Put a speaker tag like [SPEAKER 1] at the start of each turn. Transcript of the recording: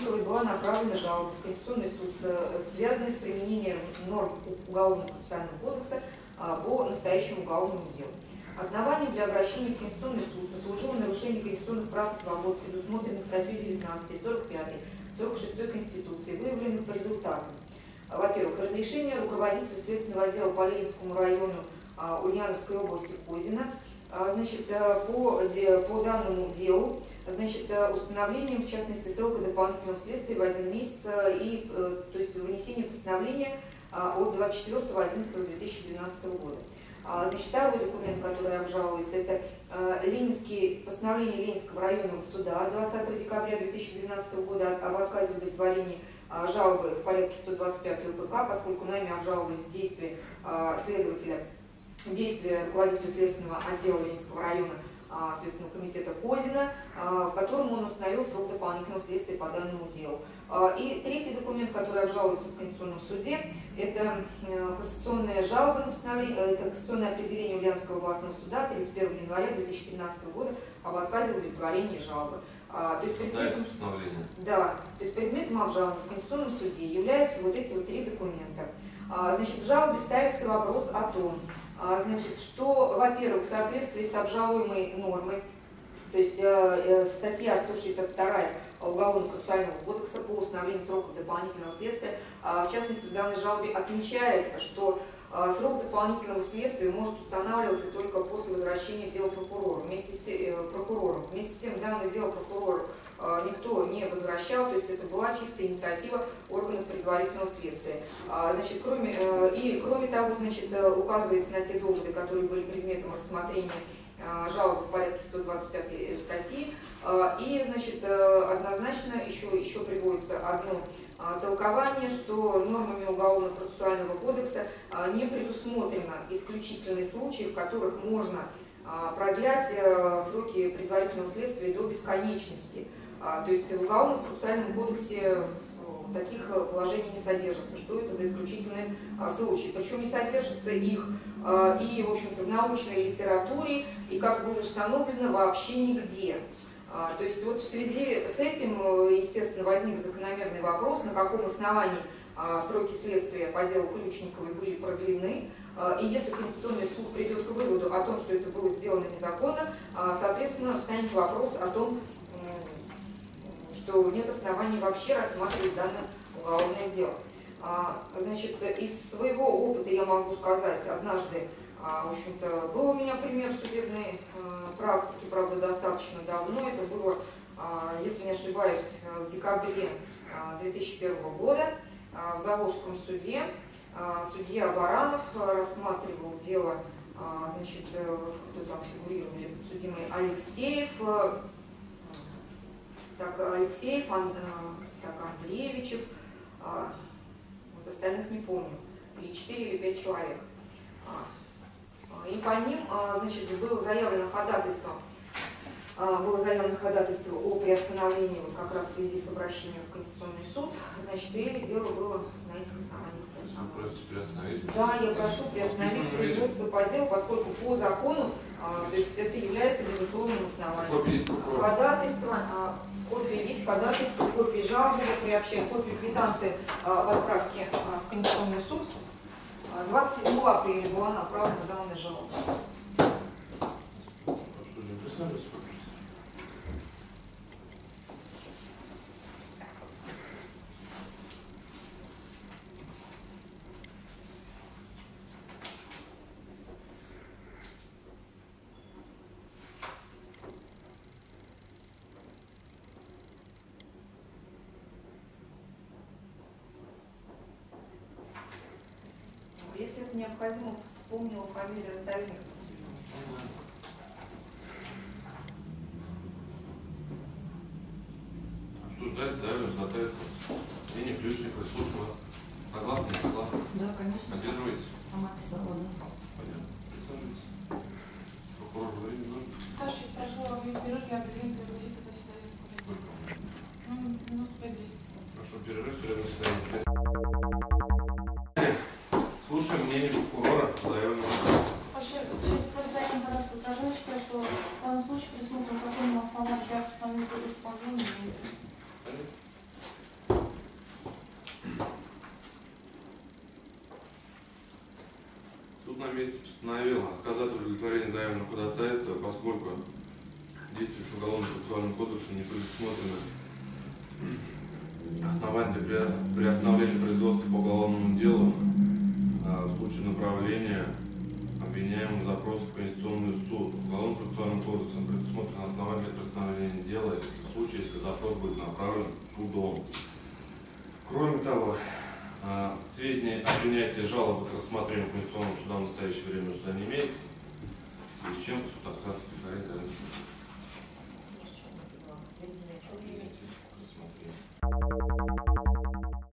[SPEAKER 1] Кружовниковой была направлена жалоба в Конституционный суд, связанная с применением норм Уголовного процессуального кодекса по настоящему уголовному делу. Основанием для обращения в Конституционный суд послужило нарушение конституционных прав и свобод, предусмотренных статьей 19, 45, 46 Конституции, выявленных по результатам. Во-первых, разрешение руководителя Следственного отдела по Ленинскому району Ульяновской области Козина, значит, по данному делу, значит, установлением, в частности, срока дополнительного следствия в 1 месяц, и, то есть вынесение постановления от 24.11.2012 года. Значит, второй документ, который обжалуется, это постановление Ленинского районного суда 20 декабря 2012 года об отказе в удовлетворении жалобы в порядке 125 УПК, поскольку нами обжаловались действия следователя, действия руководителя Следственного отдела Ленинского района Следственного комитета Козина, в котором он установил срок дополнительного следствия по данному делу. И третий документ, который обжалуется в Конституционном суде, это кассационная жалоба на постановление, это кассационное определение Ульяновского областного суда 31 января 2013 года об отказе в удовлетворении жалобы. То есть предметом, да, то есть предметом обжалования в Конституционном суде являются вот эти вот 3 документа. Значит, в жалобе ставится вопрос о том, значит, что, во-первых, в соответствии с обжалуемой нормой, то есть статья 162 Уголовного процессуального кодекса по установлению сроков дополнительного следствия, в частности, в данной жалобе отмечается, что срок дополнительного следствия может устанавливаться только после возвращения дела прокурору. Вместе с тем, данное дело прокурору никто не возвращал, то есть это была чистая инициатива органов предварительного следствия. Значит, кроме того, значит, указывается на те доводы, которые были предметом рассмотрения жалобы в порядке 125 статьи, и, значит, однозначно еще приводится одно толкование, что нормами Уголовно-процессуального кодекса не предусмотрено исключительные случаи, в которых можно продлять сроки предварительного следствия до бесконечности. То есть в Уголовно-процессуальном кодексе таких положений не содержится, что это за исключительные случаи. Причем не содержится их и, в общем-то, в научной литературе, и, как было установлено, вообще нигде. То есть вот в связи с этим, естественно, возник закономерный вопрос, на каком основании сроки следствия по делу Ключниковой были продлены. И если Конституционный суд придет к выводу о том, что это было сделано незаконно, соответственно, встанет вопрос о том, что нет оснований вообще рассматривать данное уголовное дело. Значит, из своего опыта я могу сказать, однажды, в общем-то, был у меня пример судебной практики, правда, достаточно давно, это было, если не ошибаюсь, в декабре 2001 года в Заволжском суде. Судья Баранов рассматривал дело, значит, кто там фигурировали, подсудимый Алексеев, Андреевичев, вот остальных не помню, или 4 или 5 человек. И по ним, значит, было заявлено ходатайство о приостановлении вот как раз в связи с обращением в Конституционный суд, значит, и дело было на этих основаниях. Да, я прошу приостановить производство по делу, поскольку по закону, то есть это является безусловным основанием. Ходатайство, копия есть, ходатайство, копии жалобы, приобщаем копию квитанции в отправке в Конституционный суд. 27 апреля была направлена данная жалоба. Если это необходимо, вспомнила фамилии остальных.
[SPEAKER 2] Обсуждать заявление ходатайства. Мнение Ключникова, слушаю вас. Согласны, не согласны?
[SPEAKER 3] Да, конечно.
[SPEAKER 2] Поддерживаете?
[SPEAKER 3] Сама писала, да.
[SPEAKER 2] Понятно. Присаживайтесь. Прокурор говорит, не нужно?
[SPEAKER 4] Саша, сейчас прошу весь перерыв, я объяснить свою позицию по заседанию. Минут 5-10.
[SPEAKER 2] Прошу перерыв, судебное заседание. Слушаем мнение прокурора заявленного.
[SPEAKER 4] Через заявление, пожалуйста, сразу считаю, что в данном случае предусмотрено законным основанием для постановления исполнения имеется.
[SPEAKER 2] суд на месте постановил отказать в удовлетворении заявленного ходатайства, поскольку действующим Уголовно-процессуальным кодексом не предусмотрено основание для приостановления производства по уголовному делу в случае направления обвиняемого запроса в Конституционный суд. Уголовно-процессуальным кодексом предусмотрено основание для приостановления дела в случае, если запрос будет направлен судом. Кроме того, сведения о принятии жалобы к рассмотрению Конституционного суда в настоящее время у суда не имеется, в связи с чем суд отказывает удовлетворять заявленную